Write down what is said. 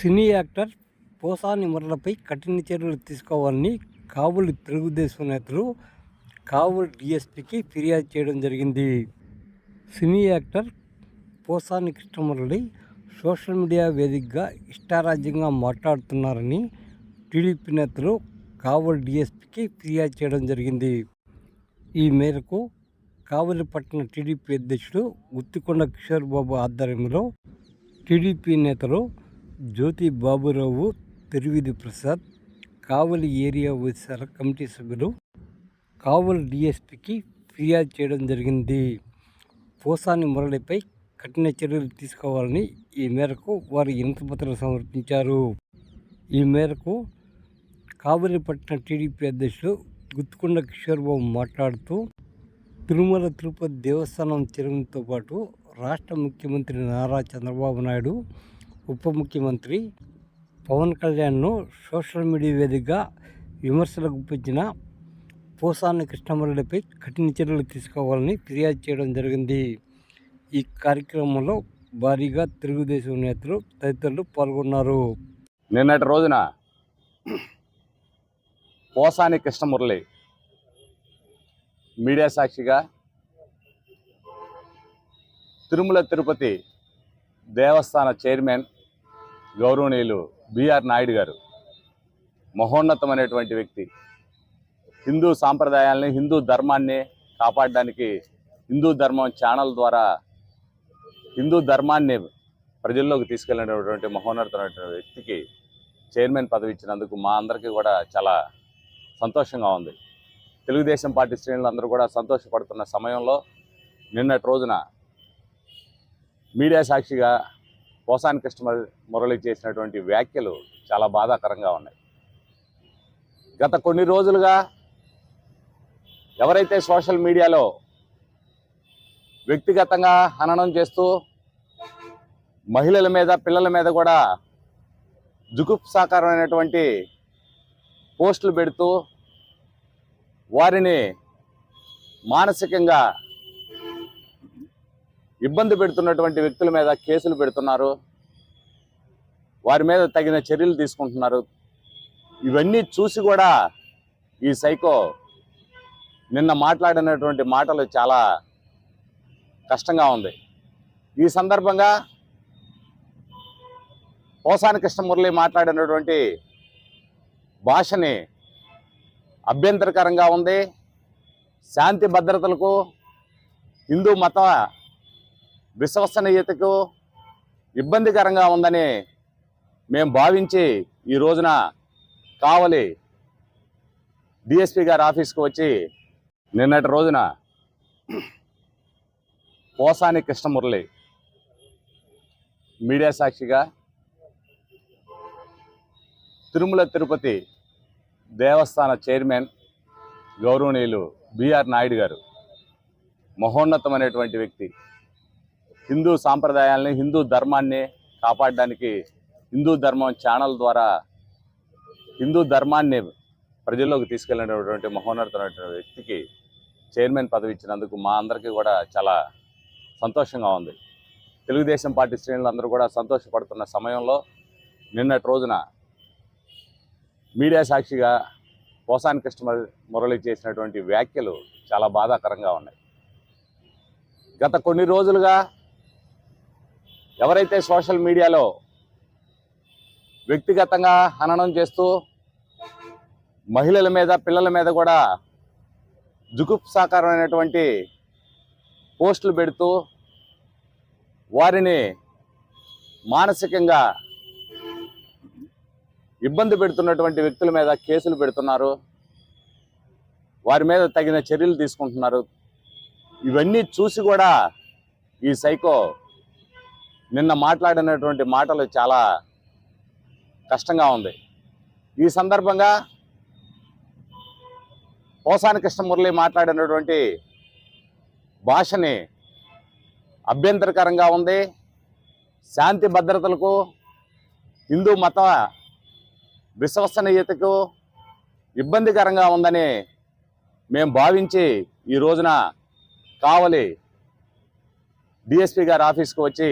సినీ actor Posani మురళిపై కఠిన చర్యలు తీసుకోవాలని కావలి తెలుగుదేశం నేతలు కావలి డీఎస్పీకి ఫిర్యాదు చేయడం జరిగింది. Cine actor Posani Krishnamurali social media వేదికగా ఇష్టారాజ్యంగా మాట్లాడుతున్నారని టీడీపీ నేతలు కావలి డీఎస్పీకి ఫిర్యాదు చేయడం జరిగింది. ఈ మేరకు కావలి పట్టణ టీడీపీ అధ్యక్షుడు గుత్తికొండ కిషోర్ బాబు ఆధ్వర్యంలో టీడీపీ నేతలు జ్యోతి బాబురావు, తిరువిధి ప్రసాద్, కావలి ఏరియా వైఎస్ఆర్ కమిటీ సభ్యులు కావలి డీఎస్పీకి ఫిర్యాదు చేయడం జరిగింది. పోసాని మురళిపై కఠిన చర్యలు తీసుకోవాలని ఈ మేరకు వారు వినతిపత్రం సమర్పించారు. ఈ మేరకు కావలి పట్టణ టీడీపీ అధ్యక్షుడు గుత్తికొండ కిషోర్ బాబు మాట్లాడుతూ తిరుమల తిరుపతి దేవస్థానం చెరువుతో పాటు రాష్ట్ర ముఖ్యమంత్రి నారా చంద్రబాబు నాయుడు, ఉప ముఖ్యమంత్రి పవన్ కళ్యాణ్ను సోషల్ మీడియా వేదికగా విమర్శలకు గుప్పించిన పోసాని కృష్ణమురళిపై కఠిన చర్యలు తీసుకోవాలని ఫిర్యాదు చేయడం జరిగింది. ఈ కార్యక్రమంలో భారీగా తెలుగుదేశం నేతలు తదితరులు పాల్గొన్నారు. నిన్నటి రోజున పోసాని కృష్ణమురళి మీడియా సాక్షిగా తిరుమల తిరుపతి దేవస్థాన చైర్మన్ గౌరవనీయులు బిఆర్ నాయుడు గారు మహోన్నతమైనటువంటి వ్యక్తి. హిందూ సాంప్రదాయాల్ని, హిందూ ధర్మాన్ని కాపాడడానికి హిందూ ధర్మం ఛానల్ ద్వారా హిందూ ధర్మాన్ని ప్రజల్లోకి తీసుకెళ్ళినటువంటి మహోన్నతమైనటువంటి వ్యక్తికి చైర్మన్ పదవి ఇచ్చినందుకు మా అందరికీ కూడా చాలా సంతోషంగా ఉంది. తెలుగుదేశం పార్టీ శ్రేణులందరూ కూడా సంతోషపడుతున్న సమయంలో నిన్నటి రోజున మీడియా సాక్షిగా పోసాని కృష్ణమురళి చేసినటువంటి వ్యాఖ్యలు చాలా బాధాకరంగా ఉన్నాయి. గత కొన్ని రోజులుగా ఎవరైతే సోషల్ మీడియాలో వ్యక్తిగతంగా హననం చేస్తూ మహిళల మీద, పిల్లల మీద కూడా జుగుప్సాకరమైనటువంటి పోస్టులు పెడుతూ వారిని మానసికంగా ఇబ్బంది పెడుతున్నటువంటి వ్యక్తుల మీద కేసులు పెడుతున్నారు, వారి మీద తగిన చర్యలు తీసుకుంటున్నారు. ఇవన్నీ చూసి కూడా ఈ సైకో నిన్న మాట్లాడినటువంటి మాటలు చాలా కష్టంగా ఉంది. ఈ సందర్భంగా పోసాని కృష్ణమురళి మాట్లాడినటువంటి భాషని అభ్యంతరకరంగా ఉంది, శాంతి భద్రతలకు, హిందూ మత విశ్వసనీయతకు ఇబ్బందికరంగా ఉందని మేము భావించి ఈ రోజున కావలి డిఎస్పీ గారి ఆఫీస్కి వచ్చి నిన్నటి రోజున పోసాని కృష్ణమురళి మీడియా సాక్షిగా తిరుమల తిరుపతి దేవస్థాన చైర్మన్ గౌరవనీయులు బిఆర్ నాయుడు గారు మహోన్నతమైనటువంటి వ్యక్తి. హిందూ సాంప్రదాయాల్ని, హిందూ ధర్మాన్ని కాపాడడానికి హిందూ ధర్మం ఛానల్ ద్వారా హిందూ ధర్మాన్ని ప్రజల్లోకి తీసుకెళ్ళినటువంటి మహోన్నతమైనటువంటి వ్యక్తికి చైర్మన్ పదవి ఇచ్చినందుకు మా అందరికీ కూడా చాలా సంతోషంగా ఉంది. తెలుగుదేశం పార్టీ శ్రేణులందరూ కూడా సంతోషపడుతున్న సమయంలో నిన్నటి రోజున మీడియా సాక్షిగా పోసాని కృష్ణమురళి చేసినటువంటి వ్యాఖ్యలు చాలా బాధాకరంగా ఉన్నాయి. గత కొన్ని రోజులుగా ఎవరైతే సోషల్ మీడియాలో వ్యక్తిగతంగా హననం చేస్తూ మహిళల మీద, పిల్లల మీద కూడా జుగుప్సాకరమైనటువంటి పోస్టులు పెడుతూ వారిని మానసికంగా ఇబ్బంది పెడుతున్నటువంటి వ్యక్తుల మీద కేసులు పెడుతున్నారు, వారి మీద తగిన చర్యలు తీసుకుంటున్నారు. ఇవన్నీ చూసి కూడా ఈ సైకో నిన్న మాట్లాడినటువంటి మాటలు చాలా కష్టంగా ఉంది. ఈ సందర్భంగా పోసాని కృష్ణమురళి మాట్లాడినటువంటి భాషని అభ్యంతరకరంగా ఉంది, శాంతి భద్రతలకు, హిందూ మత విశ్వసనీయతకు ఇబ్బందికరంగా ఉందని మేము భావించి ఈ రోజున కావలి డిఎస్పీ గారి ఆఫీస్కి వచ్చి